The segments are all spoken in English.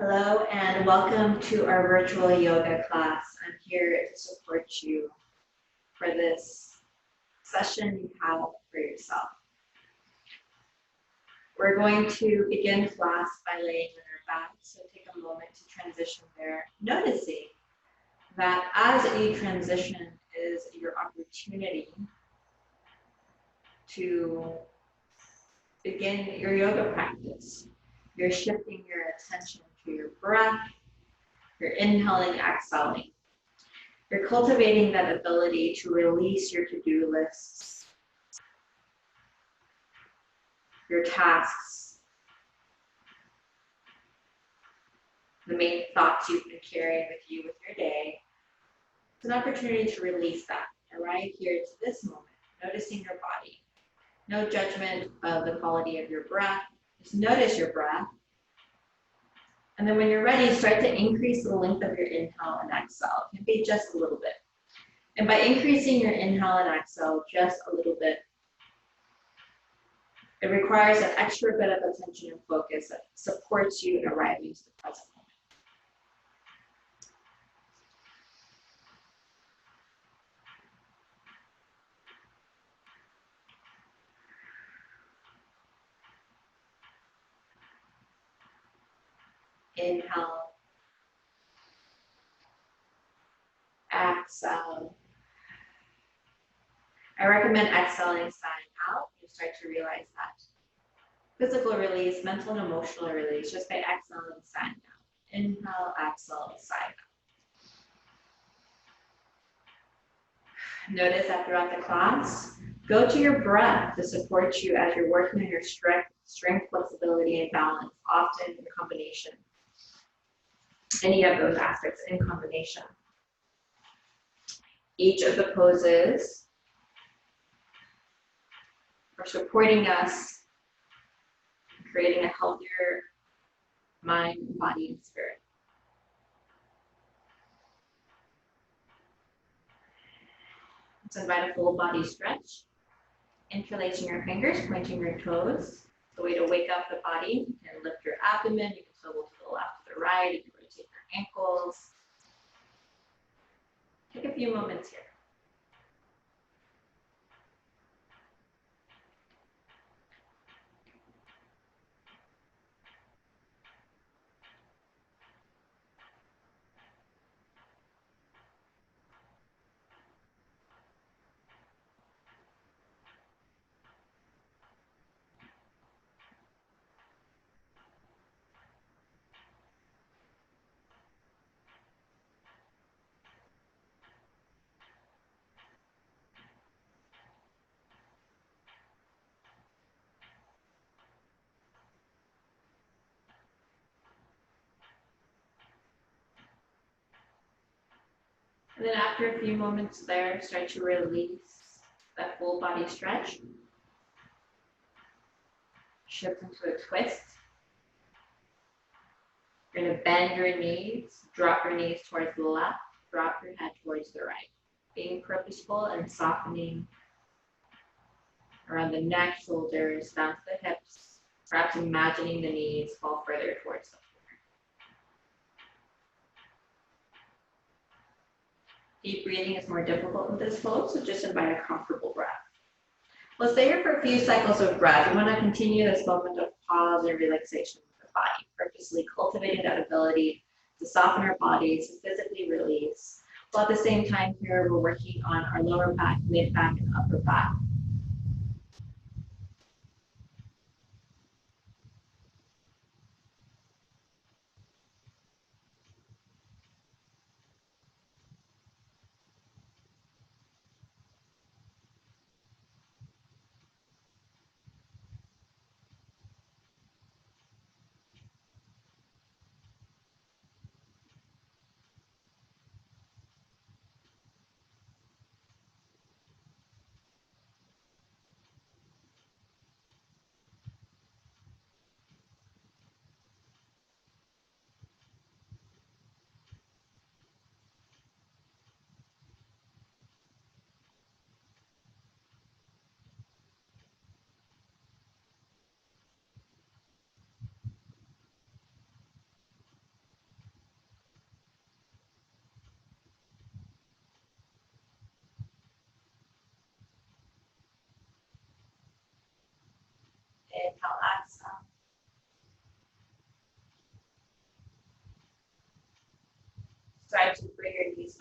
Hello and welcome to our virtual yoga class. I'm here to support you for this session you have for yourself. We're going to begin class by laying on our back, so take a moment to transition there, noticing that as you transition is your opportunity to begin your yoga practice. You're shifting your attention to your breath, you're inhaling, exhaling. You're cultivating that ability to release your to-do lists, your tasks, the main thoughts you've been carrying with you with your day. It's an opportunity to release that. Arrive here to this moment, noticing your body. No judgment of the quality of your breath. Just notice your breath. And then when you're ready, start to increase the length of your inhale and exhale. It can be just a little bit. And by increasing your inhale and exhale just a little bit, it requires an extra bit of attention and focus that supports you in arriving to the present moment. Inhale, exhale. I recommend exhaling, sighing out. You start to realize that physical release, mental and emotional release, just by exhaling, sighing out. Inhale, exhale, sigh out. Notice that throughout the class, go to your breath to support you as you're working on your strength, flexibility, and balance, often in combination. Any of those aspects in combination. Each of the poses are supporting us, creating a healthier mind, body, and spirit. Let's invite a full body stretch. Interlacing your fingers, pointing your toes. It's a way to wake up the body. You can lift your abdomen. You can swivel to the left, to the right. You can rotate your ankles. Take a few moments here. And then after a few moments there, start to release that full body stretch. Shift into a twist. You're going to bend your knees, drop your knees towards the left, drop your head towards the right. Being purposeful and softening around the neck, shoulders, down to the hips, perhaps imagining the knees fall further towards the floor. Deep breathing is more difficult in this pose, so just invite a comfortable breath. We'll stay here for a few cycles of breath. We want to continue this moment of pause and relaxation with the body, purposely cultivating that ability to soften our bodies, to physically release. While at the same time here, we're working on our lower back, mid back, and upper back.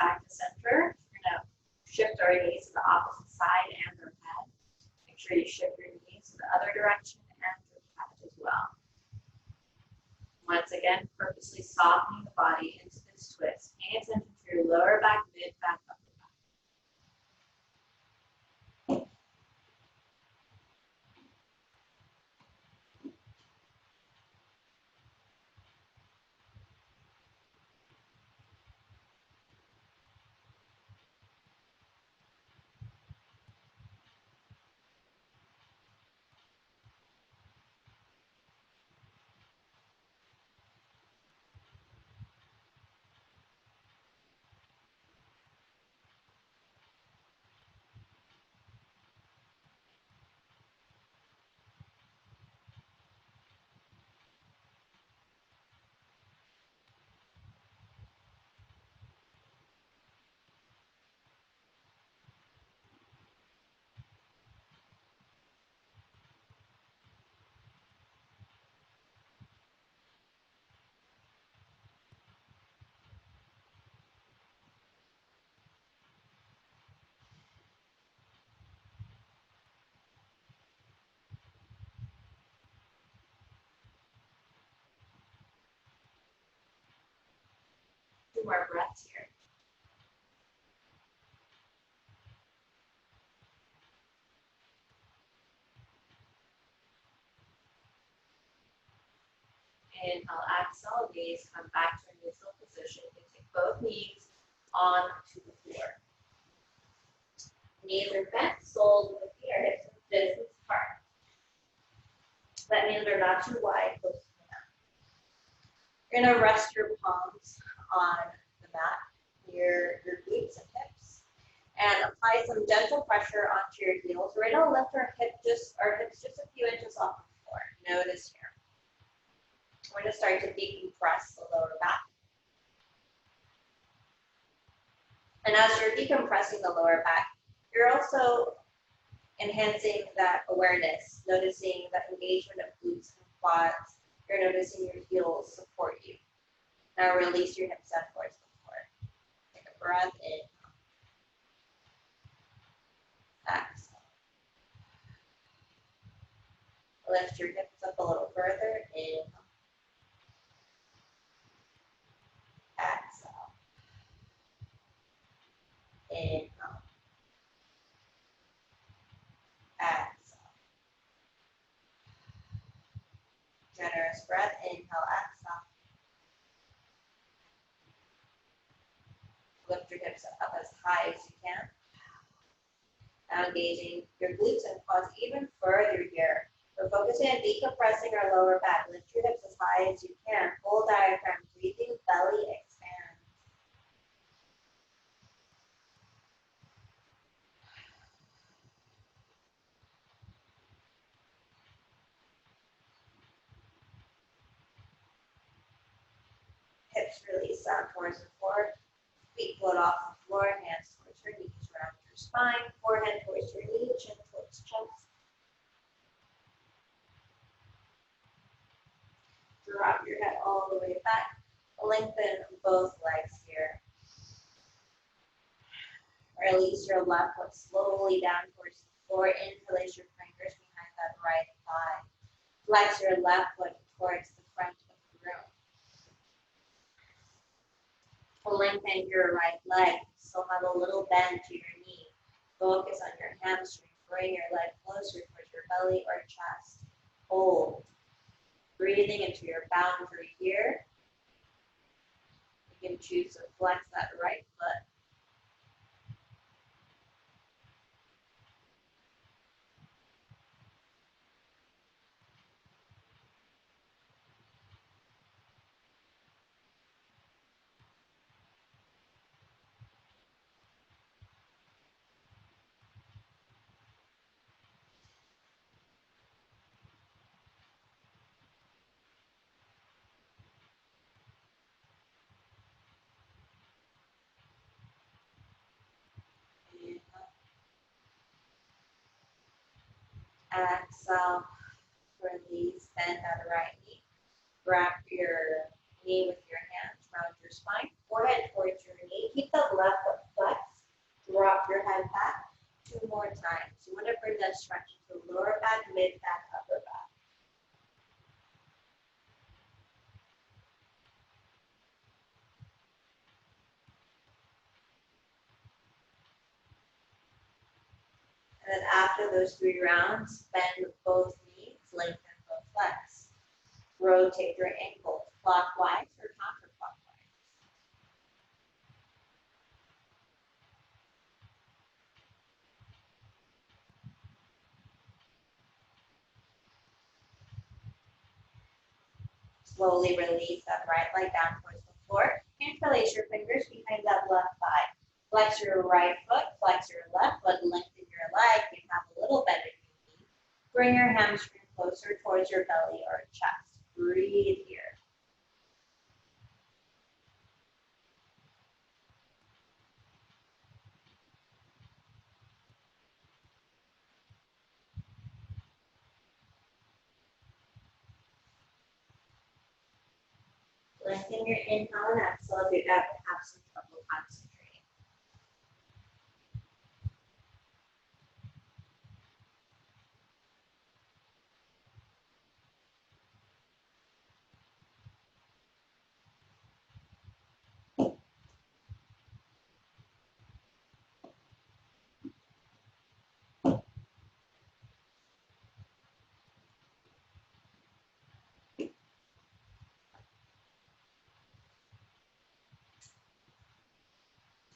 back to center. We're going to shift our knees to the opposite side and our head. Make sure you shift your knees to the other direction and your head as well. Once again, purposely softening the body into this twist. Pay attention to your lower back, mid back, upper back. Two more breaths here. Inhale, exhale, gaze, come back to a neutral position. You take both knees onto the floor. Knees are bent, soles with the hips and distance apart. That means they're not too wide, close to the mat. You're going to rest your palms on the mat, near your glutes and hips, and apply some gentle pressure onto your heels. We're going to lift our hips just a few inches off the floor. Notice here. We're going to start to decompress the lower back. And as you're decompressing the lower back, you're also enhancing that awareness, noticing that engagement of glutes and quads. You're noticing your heels support you. Now release your hips down towards the floor. Take a breath in. Exhale. Lift your hips up a little further. Inhale. Exhale. Inhale. Exhale. Generous breath. Inhale, exhale. Lift your hips up as high as you can. Now engaging your glutes and quads even further here. We're focusing on decompressing our lower back. Lift your hips as high as you can. Full diaphragm, breathing, belly expand. Hips release down towards the floor. Feet float off the floor. Hands towards your knees, round your spine. Forehead towards your knee, chin towards chest. Drop your head all the way back. Lengthen both legs here. Release your left foot slowly down towards the floor. Interlace your fingers behind that right thigh. Flex your left foot towards the front of the room. Lengthen your right leg. Still have a little bend to your knee. Focus on your hamstring. Bring your leg closer towards your belly or chest. Hold. Breathing into your boundary here. You can choose to flex that right foot. Exhale, release, bend that right knee. Grab your knee with your hands around your spine. forehead towards your knee. Keep the left foot flexed. Drop your head back 2 more times. You want to bring that stretch to lower back, mid back, upper back. And then after those 3 rounds, bend both knees, lengthen both legs. Rotate your ankles clockwise or counterclockwise. Slowly release that right leg down towards the floor. Interlace your fingers behind that left thigh. Flex your right foot, flex your left foot, lengthen your leg. You have a little bend in your knee. Bring your hamstring closer towards your belly or chest. Breathe here. Lengthen your inhale and exhale if you ever have some trouble concentrating.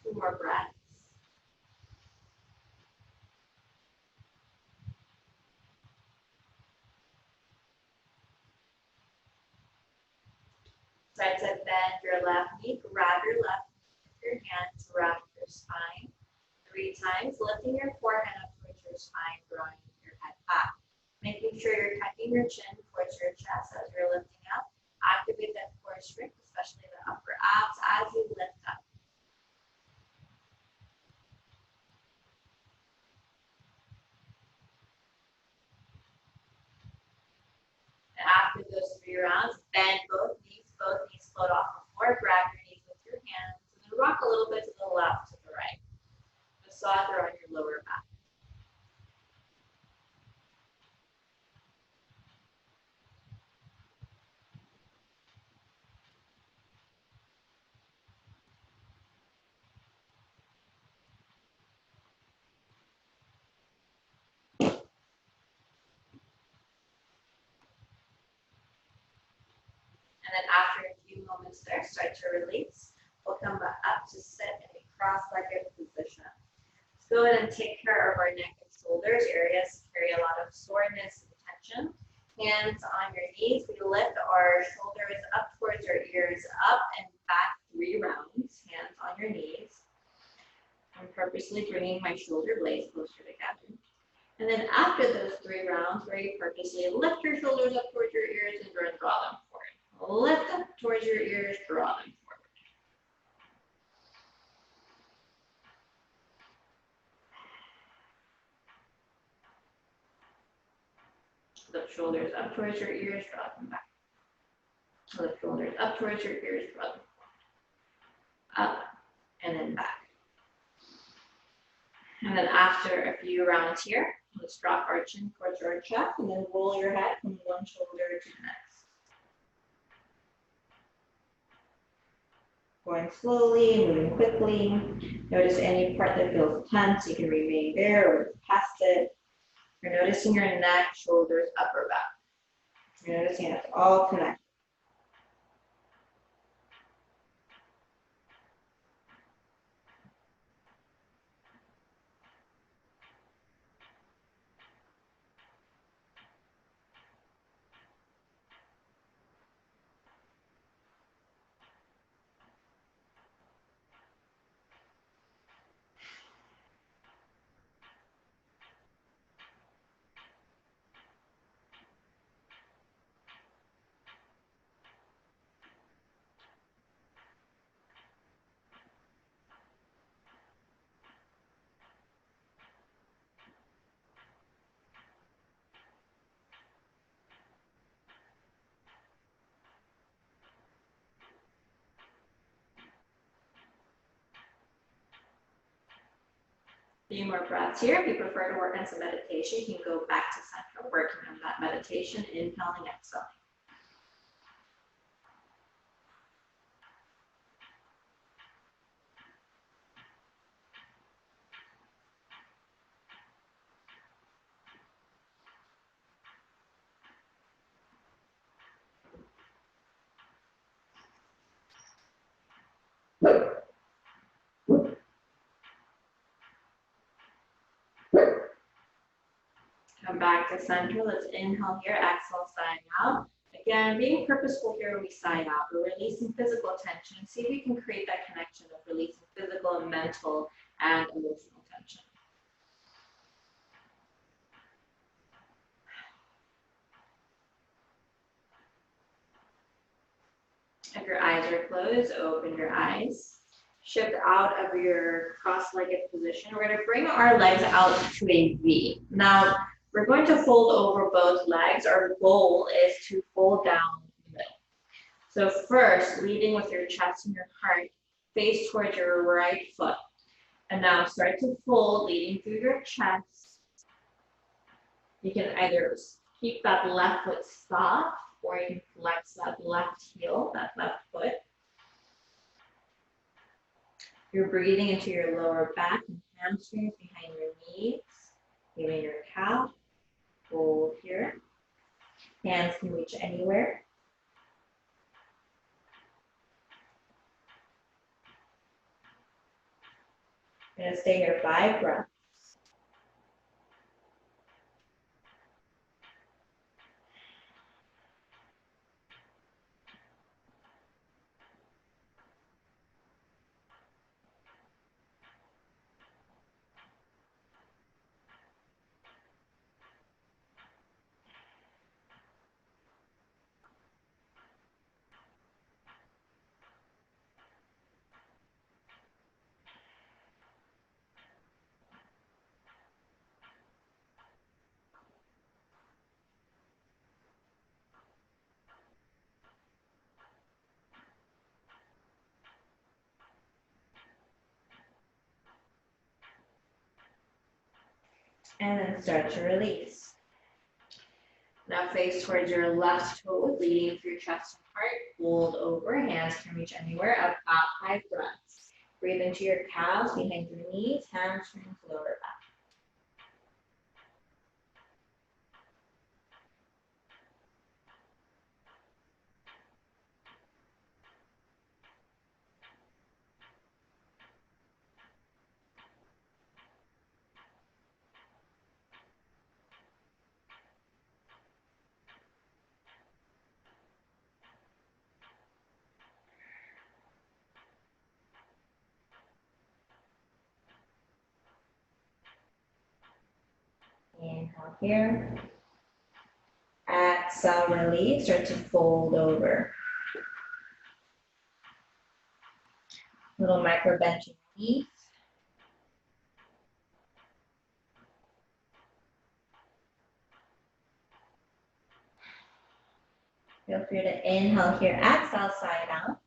Two more breaths. Start to bend your left knee, grab your left knee with your hands, wrap your spine 3 times, lifting your forehead up towards your spine, drawing your head back. Making sure you're tucking your chin towards your chest as you're lifting up. Activate that core strength, especially the upper abs as you lift up. And after those 3 rounds, bend both knees float off the floor, grab your knees with your hands, and then rock a little bit to the left, to the right. Massage around your lower back. And then after a few moments there, start to release. We'll come back up to sit in a cross-legged position. Let's go ahead and take care of our neck and shoulders. Areas carry a lot of soreness and tension. Hands on your knees. We lift our shoulders up towards our ears, up and back 3 rounds. Hands on your knees. I'm purposely bringing my shoulder blades closer together. And then after those 3 rounds, very purposely lift your shoulders up towards your ears and draw them forward. Lift up towards your ears, draw them forward. Lift shoulders up towards your ears, draw them back. Lift shoulders up towards your ears, draw them forward. Up and then back. And then after a few rounds here, let's drop our chin towards our chest and then roll your head from one shoulder to the next. Going slowly, moving quickly. Notice any part that feels tense, you can remain there or past it. You're noticing your neck, shoulders, upper back. You're noticing it's all connected. few more breaths here. If you prefer to work on some meditation, you can go back to center, working on that meditation, inhaling, exhaling. Come back to center. Let's inhale here, exhale, sign out. Again, being purposeful here when we sign out. We're releasing physical tension and see if we can create that connection of releasing physical and mental and emotional tension. If your eyes are closed, open your eyes. Shift out of your cross-legged position. We're going to bring our legs out to a V. Now, we're going to fold over both legs. Our goal is to fold down the middle. So first, leading with your chest and your heart, face towards your right foot. And now start to fold, leading through your chest. You can either keep that left foot soft, or you can flex that left heel, that left foot. You're breathing into your lower back and hamstrings behind your knees, giving your calf. Fold here. Hands can reach anywhere. You're going to stay here 5 breaths. And then start to release. Now face towards your left toe, leading through chest and heart. Fold over, hands can reach anywhere, about 5 breaths. Breathe into your calves, behind your knees, hamstrings, lower back. Inhale here. Exhale, release, start to fold over. Little micro bend in your knees. Feel free to inhale here, exhale, side out.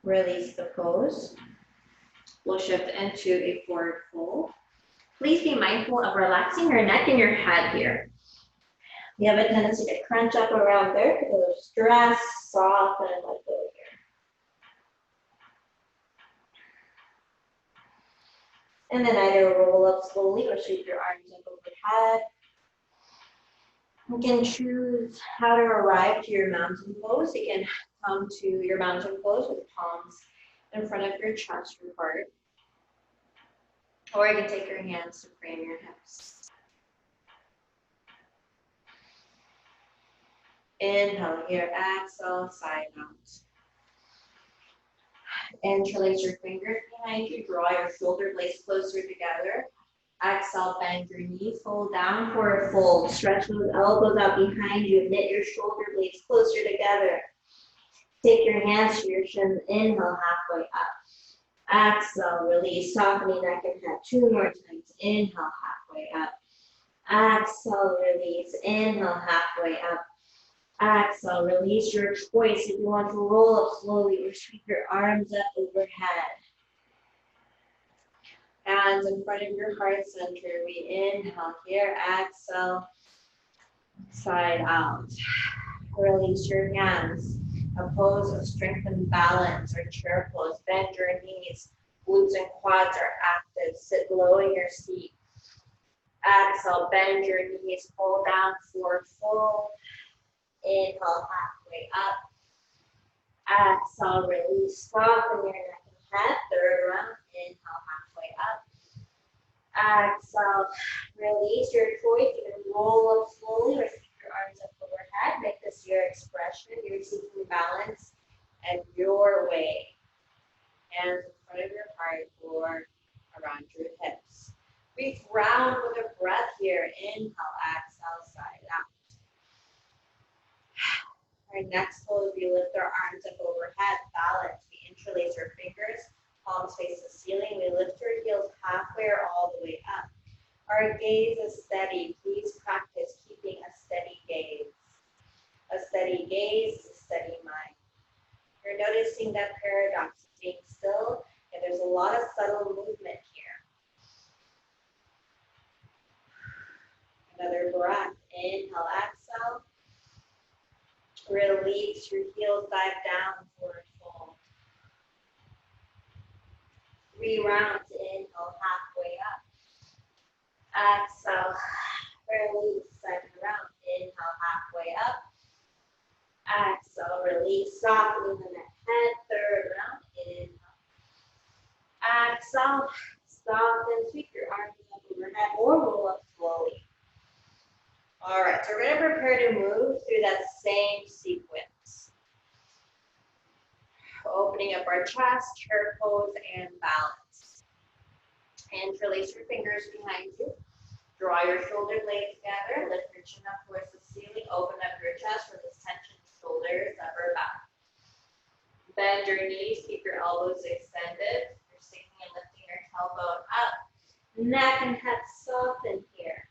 Release the pose. We'll shift into a forward fold. Please be mindful of relaxing your neck and your head here. We have a tendency to crunch up around there because of stress, soften, and let go here. And then either roll up slowly or sweep your arms up overhead. You can choose how to arrive to your mountain pose. You can come to your mountain pose with palms in front of your chest or heart. Or you can take your hands to frame your hips. Inhale here, exhale, side out. Interlace your fingers behind you. Draw your shoulder blades closer together. Exhale, bend your knees, fold down for a fold. Stretch those elbows out behind you. Knit your shoulder blades closer together. Take your hands to your shins. Inhale, halfway up. Exhale, release, softening neck and head. 2 more times. Inhale, halfway up. Exhale, release. Inhale, halfway up. Exhale, release your choice. If you want to roll up slowly or sweep your arms up overhead. Hands in front of your heart center. We inhale here. Exhale, side out. Release your hands. A pose of strength and balance or chair pose. Bend your knees. Glutes and quads are active. Sit low in your seat. Exhale, bend your knees. Pull down for fold. Inhale, halfway up. Exhale, release. Soften your neck and head. Third round. Inhale, halfway up. Exhale, release your choice. You can roll up slowly or sweep your arms up overhead. Make this your expression. You're seeking balance and your way. Hands in front of your heart or around your hips. Breathe round with a breath here. Inhale, exhale, side out. Our next pose, we lift our arms up overhead. Balance. We interlace our fingers. Palms face the ceiling. We lift our heels halfway or all the way up. Our gaze is steady. Please practice keeping a steady gaze. A steady gaze, a steady mind. You're noticing that paradox of being still, and there's a lot of subtle movement here. Another breath. Inhale, exhale. Release your heels, dive down for a fold. 3 rounds. Inhale, halfway up. Exhale, release. Second round. Inhale, halfway up. Exhale, release. Softening the neck, head. Third round. Inhale. Exhale. Soften. Sweep your arms up overhead or roll up slowly. All right, so we're going to prepare to move through that same sequence. Opening up our chest, chair pose, and balance. Interlace your fingers behind you. Draw your shoulder blades together. Lift your chin up towards the ceiling. Open up your chest. Release tension, shoulders, upper back. Bend your knees. Keep your elbows extended. You're sinking and lifting your tailbone up. Neck and head soften here.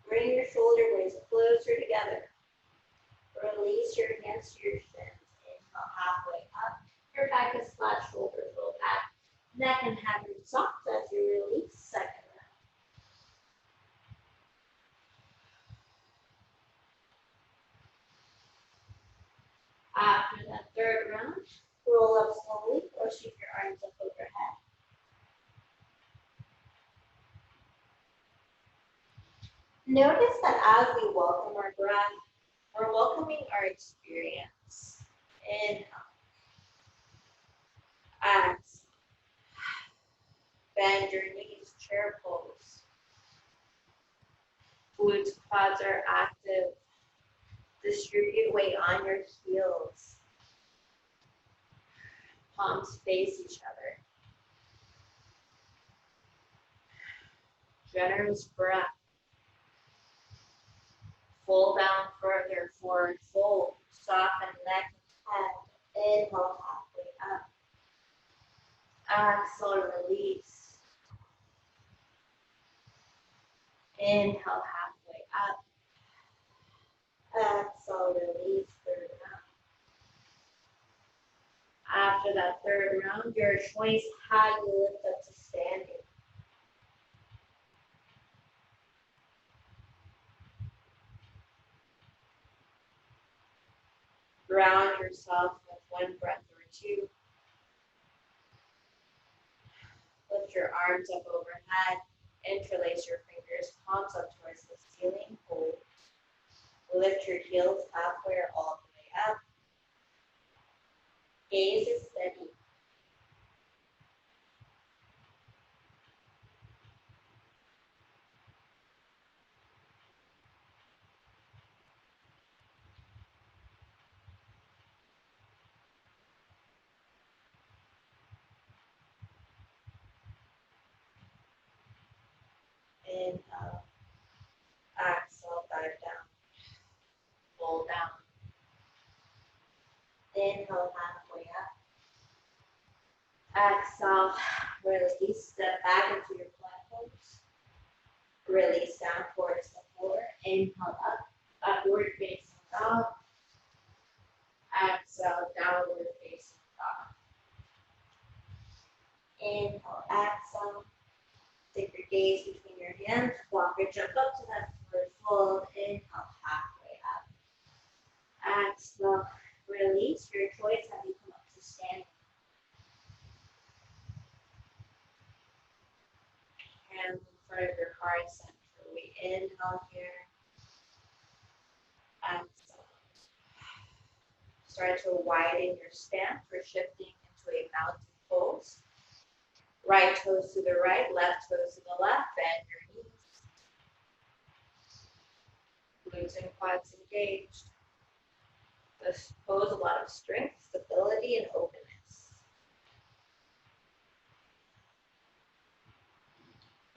Bring your shoulder blades closer together. Release your hands to your shins. Inhale, halfway up. Your back is flat, shoulders roll back. Neck and head are soft as you release. Second round. After that third round, roll up slowly or sweep your arms up overhead. Notice that as we welcome our breath, we're welcoming our experience. Inhale. Exhale. Bend your knees, chair pose. Glutes, quads are active. Distribute weight on your heels. Palms face each other. Generous breath. Fold down further, forward fold. Soften neck and head. Inhale, halfway up. Exhale, release. Inhale, halfway up. Exhale, release. Third round. After that third round, your choice how you lift up to standing. Ground yourself with one breath or two. Lift your arms up overhead. Interlace your fingers, palms up towards the ceiling. Hold. Lift your heels halfway or all the way up. Gaze is steady. Release, step back into your plank pose. Release down towards the floor. Inhale up, upward facing dog. Exhale, downward facing dog. Inhale, exhale. Take your gaze between your hands. Walk or jump up to that forward fold. Inhale, halfway up. Exhale, release. Your choice. Have you come up to standing? Hands in front of your heart center. We inhale here. Exhale. Start to widen your stance. We're shifting into a mountain pose. Right toes to the right, left toes to the left. Bend your knees. Glutes and quads engaged. This pose a lot of strength, stability, and openness.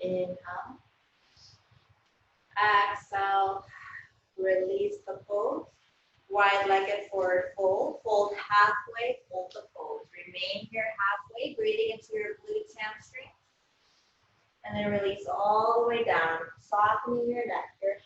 Inhale. Exhale. Release the pose. Wide-legged forward fold. Fold halfway, hold the pose. Remain here halfway, breathing into your glutes, hamstrings. And then release all the way down, softening your neck, your head.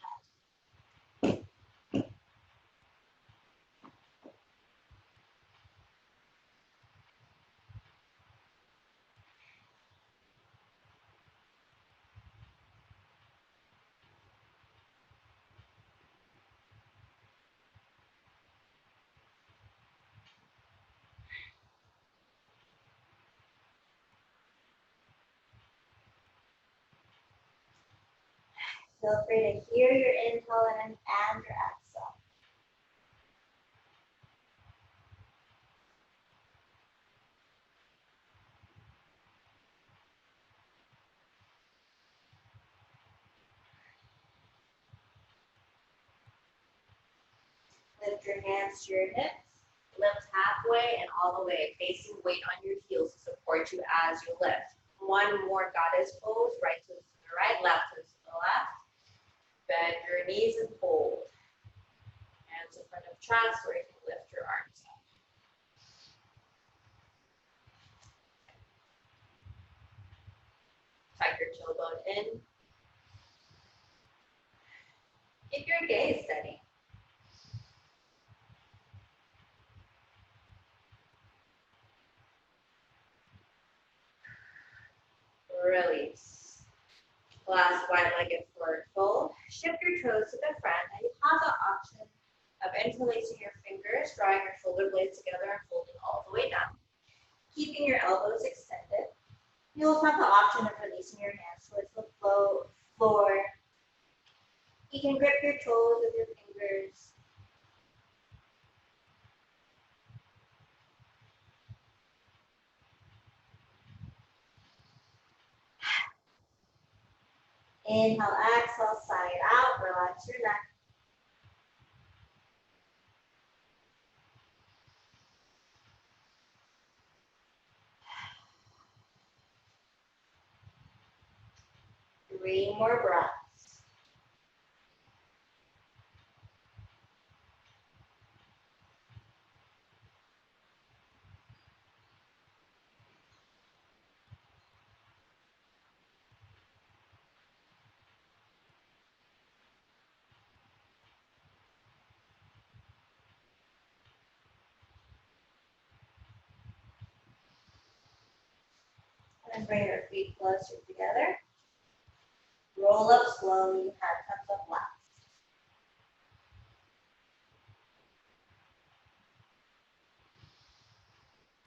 Feel free to hear your inhale and your exhale. Lift your hands to your hips. Lift halfway and all the way, facing weight on your heels to support you as you lift. One more goddess pose, right toes to the right, left toes to the left. Bend your knees and hold. Hands in front of chest, or you can lift your arms up. Tuck your tailbone in. Keep your gaze steady. Release. Last wide-legged forward fold. Shift your toes to the front. Now you have the option of interlacing your fingers, drawing your shoulder blades together and folding all the way down. Keeping your elbows extended. You also have the option of releasing your hands towards the floor. You can grip your toes with your fingers. Inhale, exhale, side out, relax your neck. Three more breaths. And bring your feet closer together. Roll up slowly, head comes up last.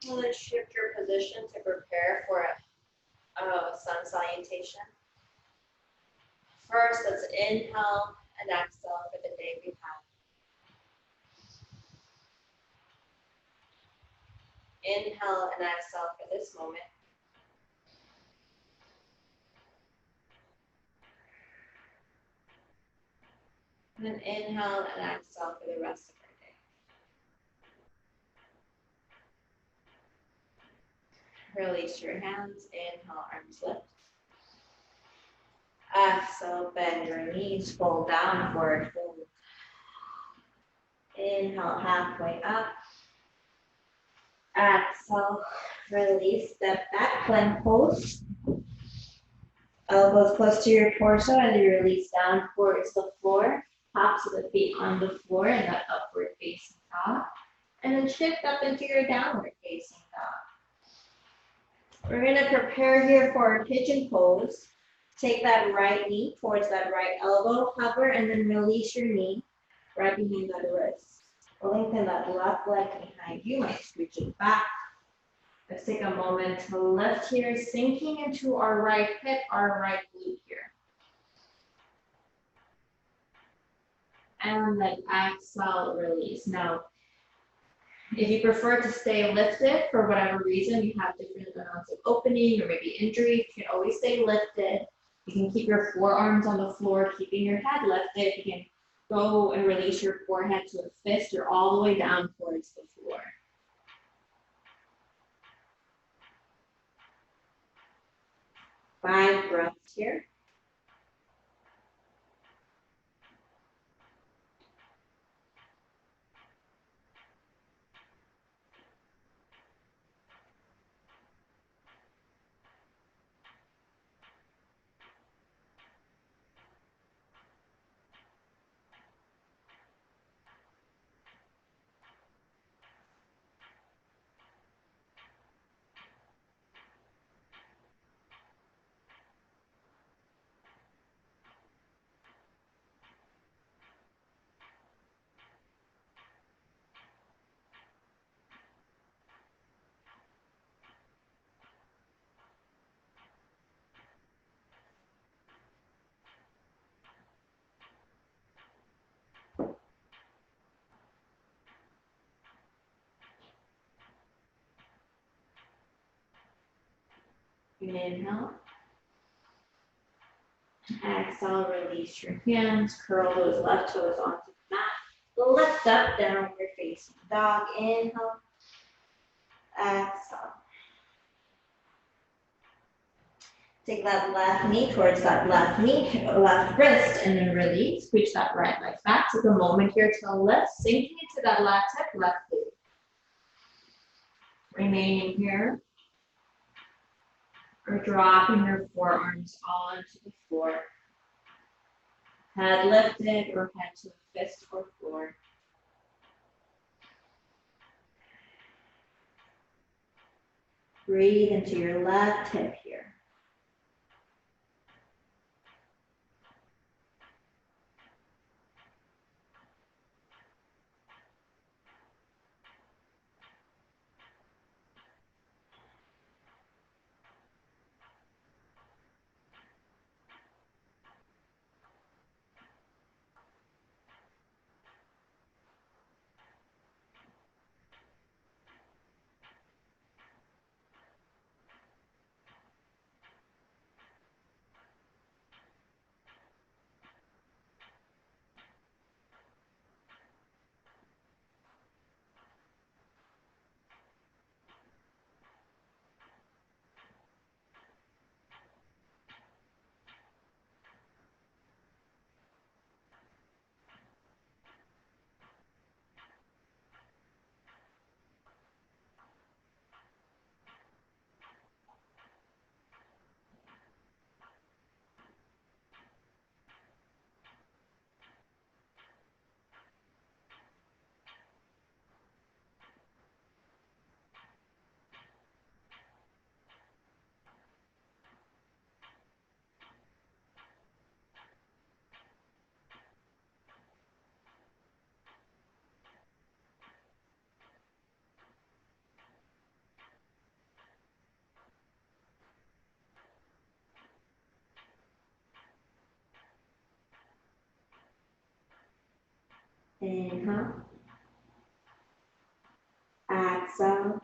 And then shift your position to prepare for a sun salutation. First, let's inhale and exhale for the day we've had. Inhale and exhale for this moment. And then inhale and exhale for the rest of our day. Release your hands. Inhale, arms lift. Exhale, bend your knees, fold down, forward fold. Inhale, halfway up. Exhale, release, step back, plank pose. Elbows close to your torso and you release down towards the floor. Tops of the feet on the floor in that upward facing dog. And then shift up into your downward facing dog. We're gonna prepare here for our pigeon pose. Take that right knee towards that right elbow, hover, and then release your knee right behind that wrist. Lengthen that left leg behind you, might scooch it back. Let's take a moment to lift here, sinking into our right hip, our right glute here. And then exhale, release. Now, if you prefer to stay lifted for whatever reason, you have different amounts of opening or maybe injury, you can always stay lifted. You can keep your forearms on the floor, keeping your head lifted. You can go and release your forehead to a fist or all the way down towards the floor. Five breaths here. Inhale. Exhale, release your hands, curl those left toes onto the mat. Lift up, downward facing dog. Inhale. Exhale. Take that left knee towards that left wrist, and then release. Reach that right leg back. Take a moment here to lift, sinking into that left hip, left glute. Remaining here. Or dropping your forearms onto the floor. Head lifted or head to the fist or floor. Breathe into your left hip here. Inhale. Exhale.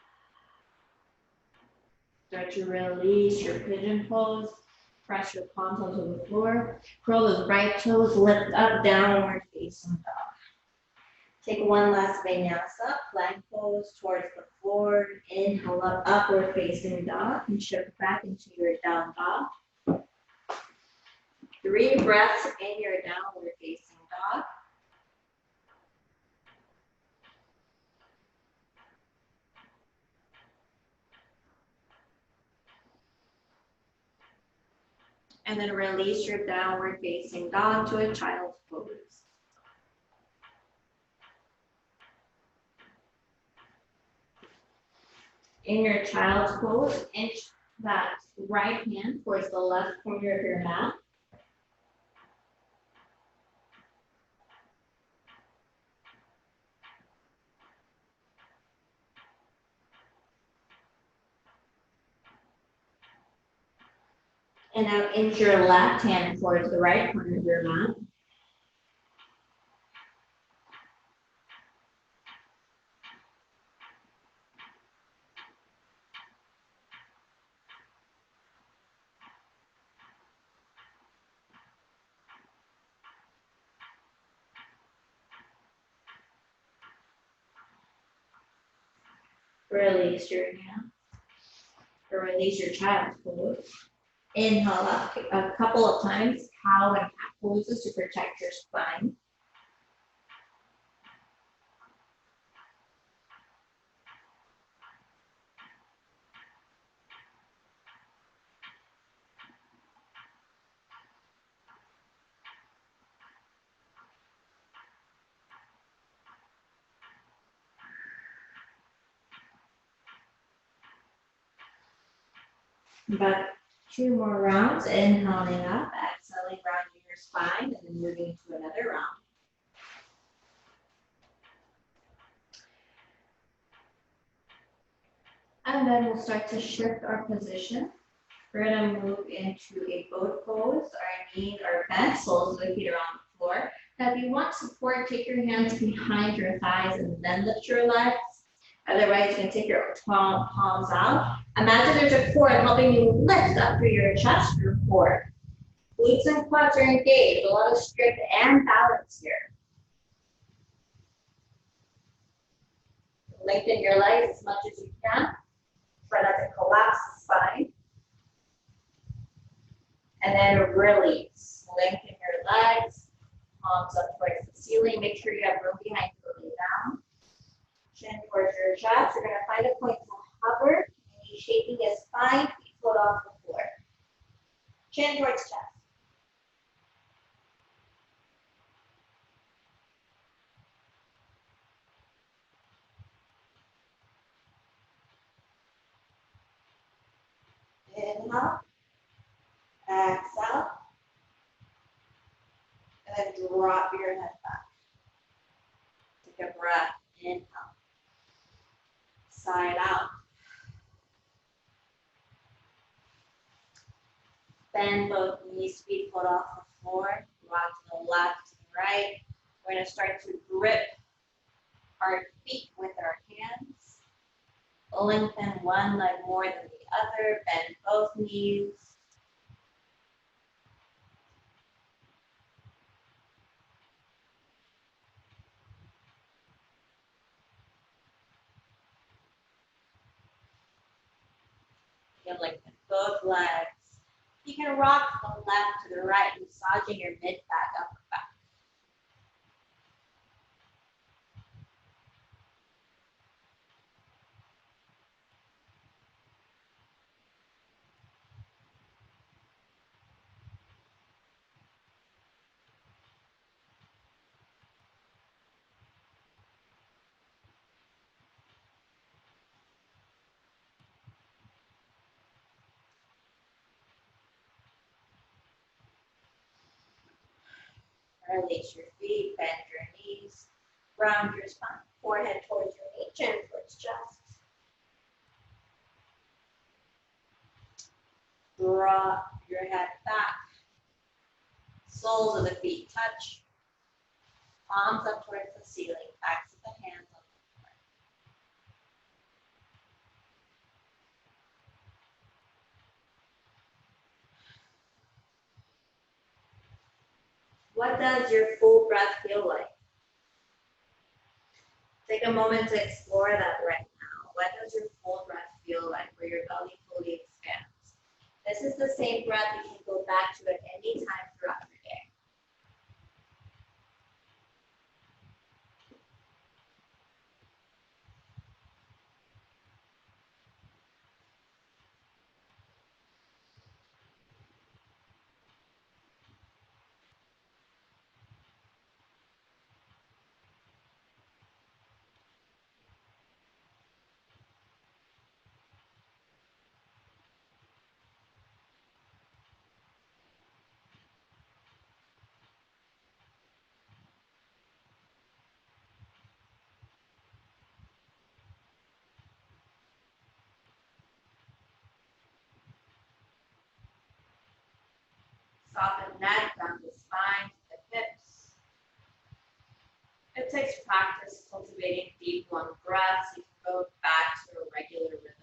Start to release your pigeon pose. Press your palms onto the floor. Curl those right toes, lift up, downward facing dog. Take one last vinyasa, plank pose towards the floor. Inhale up, upward facing dog, and shift back into your down dog. 3 breaths in your downward facing dog. And then release your downward facing dog to a child's pose. In your child's pose, inch that right hand towards the left corner of your mat. And now inch your left hand towards the right corner of your mat. Release your hand, or release your child's pose. Inhale up a couple of times, cow and cat poses to protect your spine. About 2 more rounds, inhaling up, exhaling, rounding your spine, and then moving to another round. And then we'll start to shift our position. We're gonna move into a boat pose. Our knees are bent, soles of the feet are on the floor. Now, if you want support, take your hands behind your thighs and then lift your legs. Otherwise, you can take your palms out. Imagine there's a cord helping you lift up through your chest, your core. Glutes and quads are engaged, a lot of strength and balance here. Lengthen your legs as much as you can. Try not to collapse the spine. And then release. Lengthen your legs, palms up towards the ceiling. Make sure you have room behind you to lay down. Chin towards your chest. You're going to find a point to hover. Knee shaking is fine. Feet float off the floor. Chin towards chest. Inhale. Exhale. And then drop your head back. Take a breath. Inhale. Side out. Bend both knees, feet float off the floor. Rock to the left and right. We're going to start to grip our feet with our hands. Lengthen one leg more than the other. Bend both knees. You can lengthen both legs. You can rock from the left to the right, massaging your mid-back, upper back. Release your feet, bend your knees, round your spine, forehead towards your knee, chin towards chest. Drop your head back. Soles of the feet touch. Palms up towards the ceiling, backs of the hands on the floor. What does your full breath feel like? Take a moment to explore that right now. What does your full breath feel like, where your belly fully expands? This is the same breath you can go back to at any time throughout your day. practice cultivating deep, long breaths, you can go back to a regular rhythm.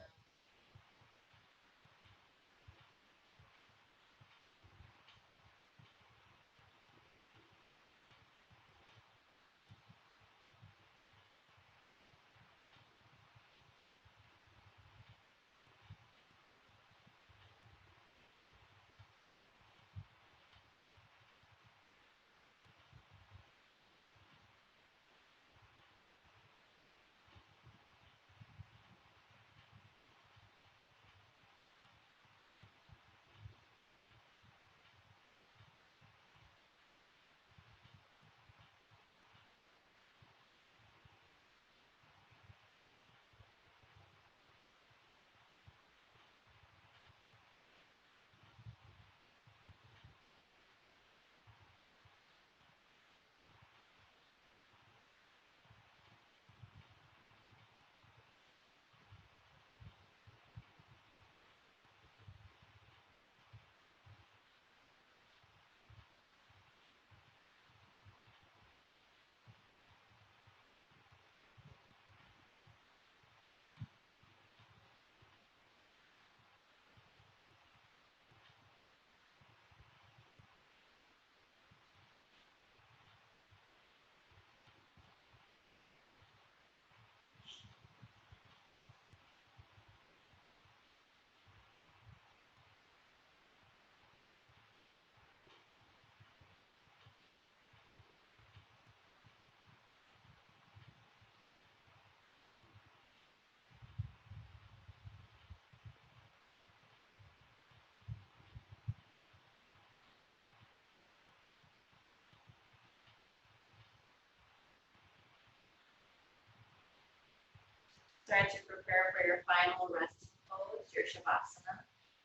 Start to prepare for your final rest pose, your Shavasana,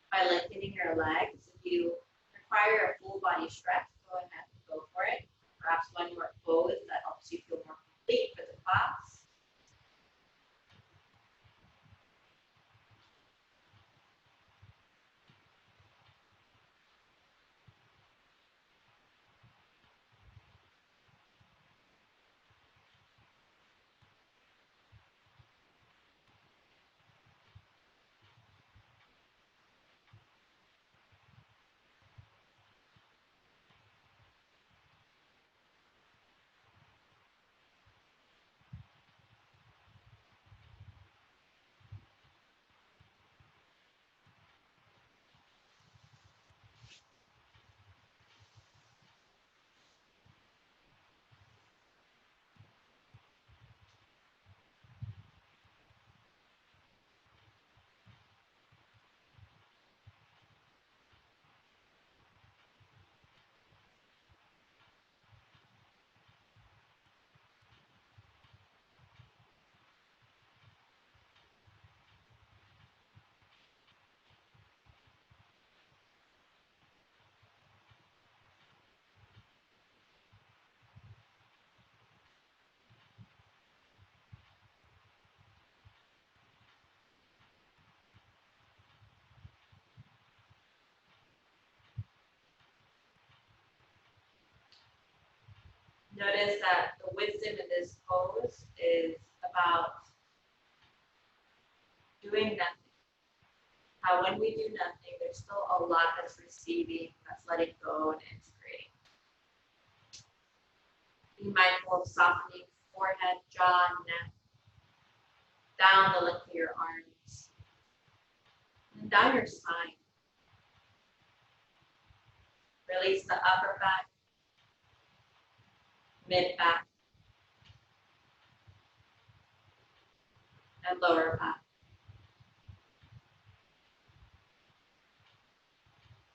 by lengthening your legs. If you require a full body stretch, go ahead and go for it. Perhaps one more pose that helps you feel more complete for the class. Notice that the wisdom in this pose is about doing nothing. How when we do nothing, there's still a lot that's receiving, that's letting go and integrating. Be mindful of softening forehead, jaw, neck, down the length of your arms, and down your spine. Release the upper back, mid back, and lower back.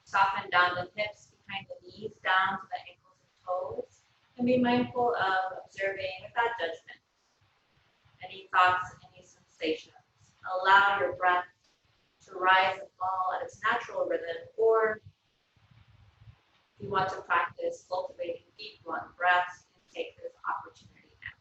Soften down the hips behind the knees, down to the ankles and toes, and be mindful of observing without judgment any thoughts, any sensations. Allow your breath to rise and fall at its natural rhythm, or if you want to practice cultivating deep, long breaths, you can take this opportunity now.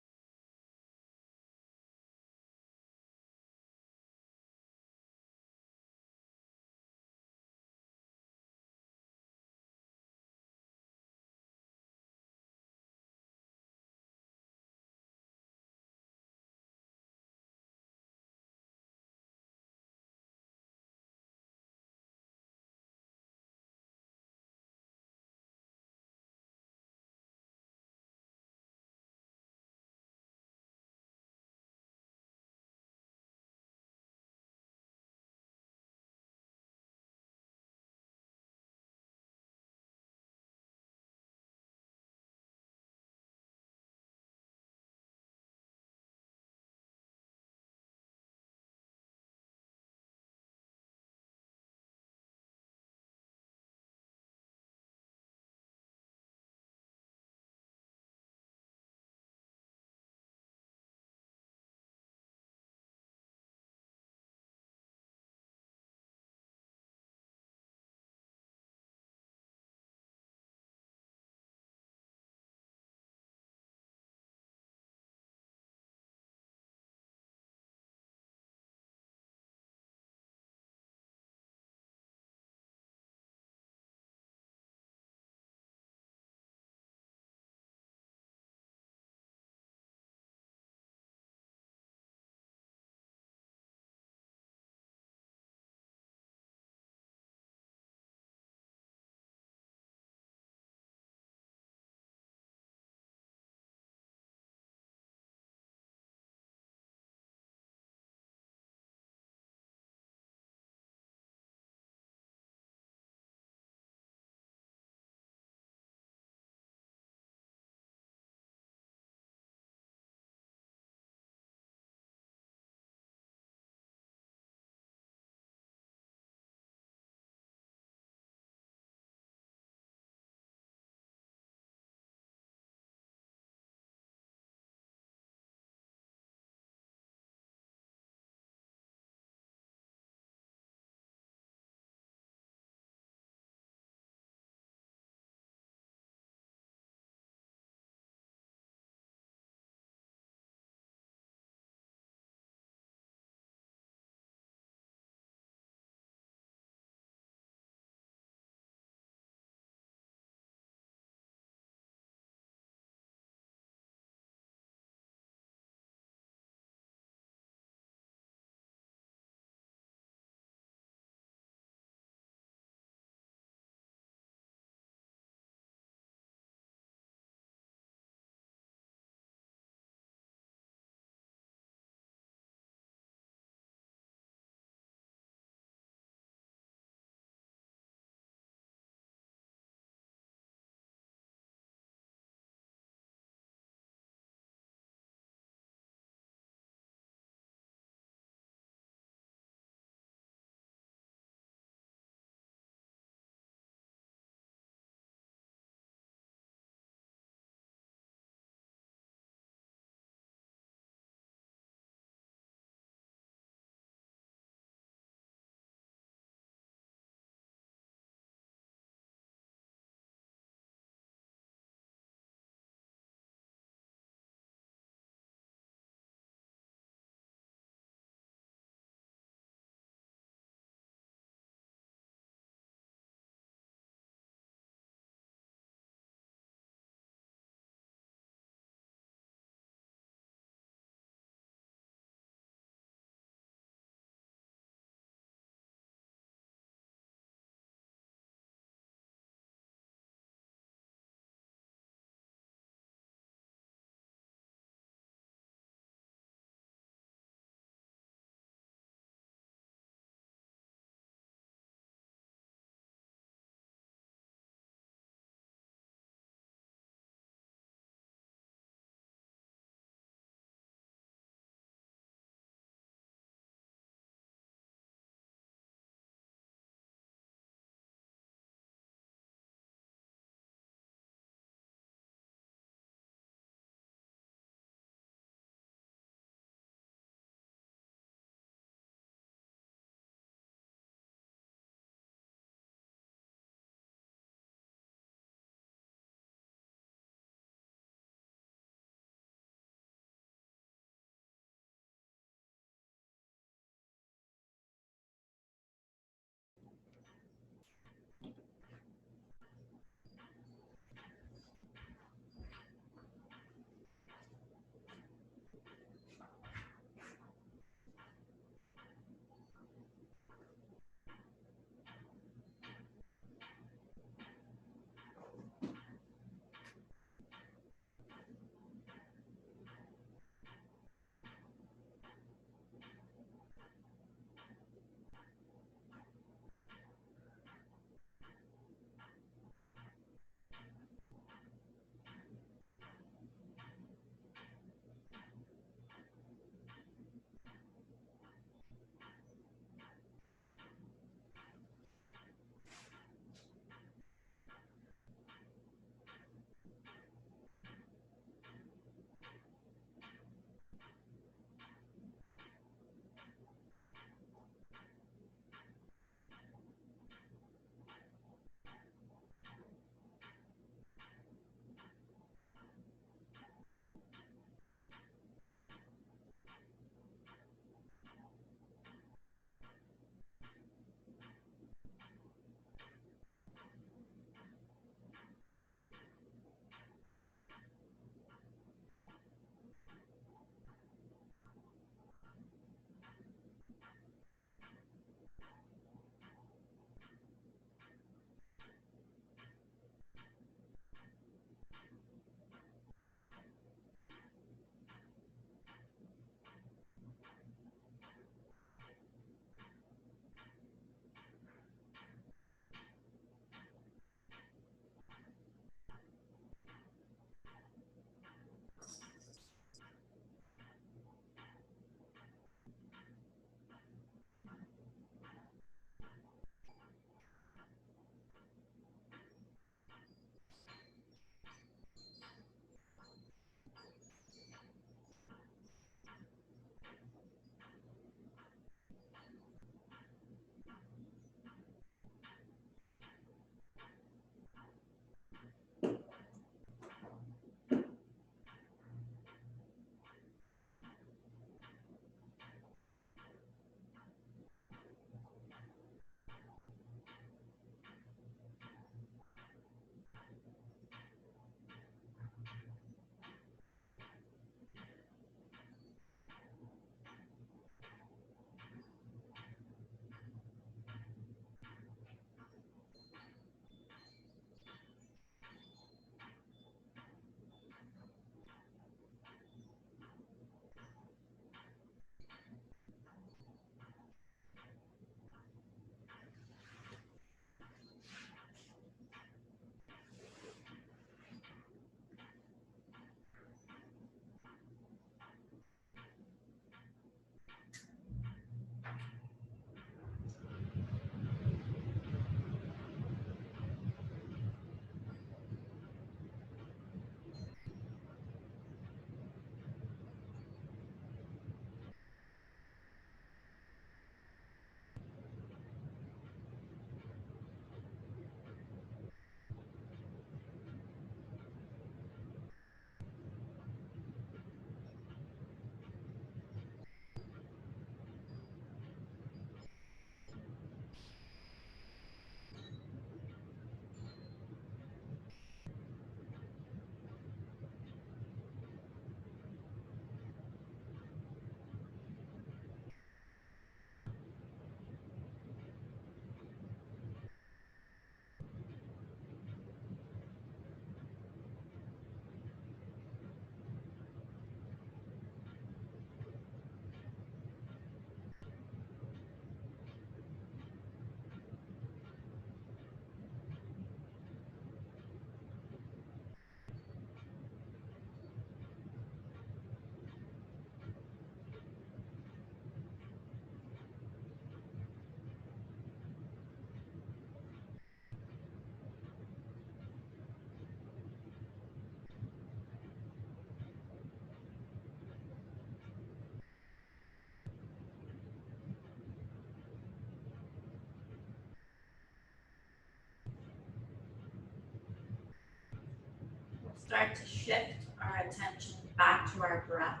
Start to shift our attention back to our breath,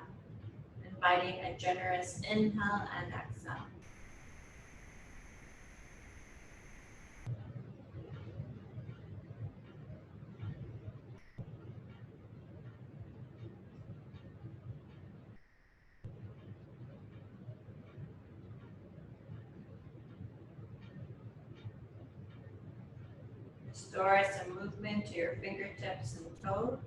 inviting a generous inhale and exhale. Restore some movement to your fingertips and toes.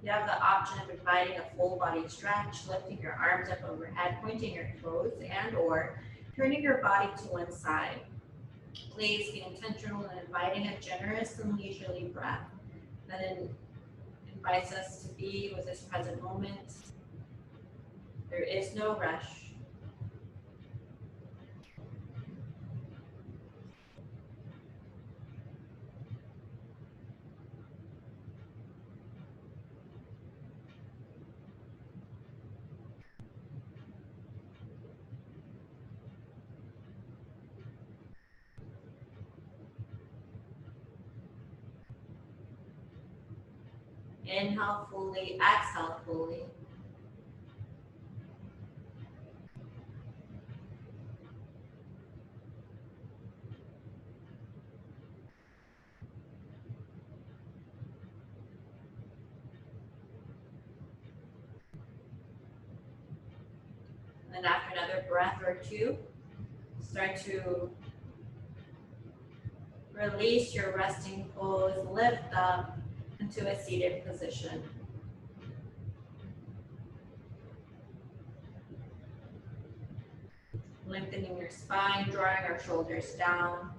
You have the option of inviting a full body stretch, lifting your arms up overhead, pointing your toes, and or turning your body to one side. Please be intentional in inviting a generous and leisurely breath that invites us to be with this present moment. There is no rush. Inhale fully, exhale fully. And after another breath or two, start to release your resting pose, lift up into a seated position. Lengthening your spine, drawing our shoulders down.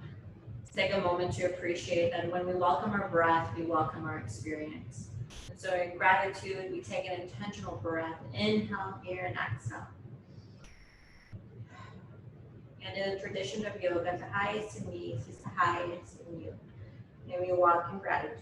Let's take a moment to appreciate that when we welcome our breath, we welcome our experience. And so in gratitude, we take an intentional breath, inhale here and exhale. And in the tradition of yoga, the highest in me is the highest in you. May we walk in gratitude.